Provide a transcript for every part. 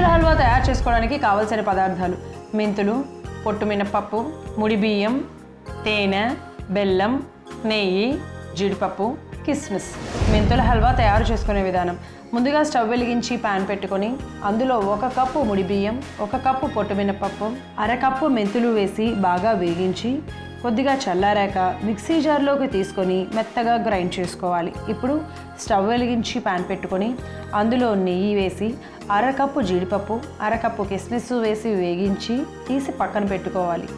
మెంతుల హల్వా తయారు చేసుకోవడానికి కావలసిన పదార్థాలు: మెంతులు, పొట్టు మినపప్పు, ముడి బియ్యం, తేనె, బెల్లం, నెయ్యి, జీడిపప్పు, కిస్మిస్. మెంతుల హల్వా తయారు చేసుకునే విధానం: ముందుగా స్టవ్ వెలిగించి పాన్ పెట్టుకొని అందులో 1 కప్పు ముడి బియ్యం, 1 కప్పు పొట్టు మినపప్పు, అరకప్పు మెంతులు వేసి బాగా వేగించి కొద్దిగా చల్లారాక మిక్సీ జార్లోకి తీసుకొని మెత్తగా గ్రైండ్ చేసుకోవాలి. ఇప్పుడు స్టవ్ వెలిగించి పాన్ పెట్టుకొని అందులో నెయ్యి వేసి అరకప్పు జీడిపప్పు, అరకప్పు కిస్మిస్ వేసి వేగించి తీసి పక్కన పెట్టుకోవాలి.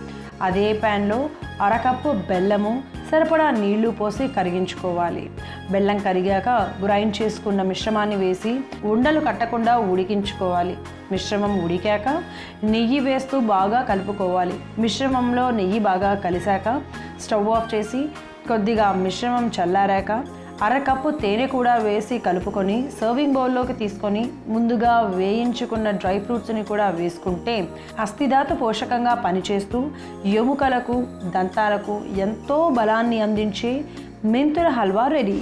అదే ప్యాన్లో అరకప్పు బెల్లము, సరిపడా నీళ్లు పోసి కరిగించుకోవాలి. బెల్లం కరిగాక గ్రైండ్ చేసుకున్న మిశ్రమాన్ని వేసి ఉండలు కట్టకుండా ఉడికించుకోవాలి. మిశ్రమం ఉడికాక నెయ్యి వేస్తూ బాగా కలుపుకోవాలి. మిశ్రమంలో నెయ్యి బాగా కలిసాక స్టవ్ ఆఫ్ చేసి కొద్దిగా మిశ్రమం చల్లారాక అరకప్పు తేనె కూడా వేసి కలుపుకొని సర్వింగ్ బౌల్లోకి తీసుకొని ముందుగా వేయించుకున్న డ్రై ఫ్రూట్స్ని కూడా వేసుకుంటే అస్థిదాత పోషకంగా పనిచేస్తూ ఎముకలకు, దంతాలకు ఎంతో బలాన్ని అందించే మెంతుల హల్వా రెడీ.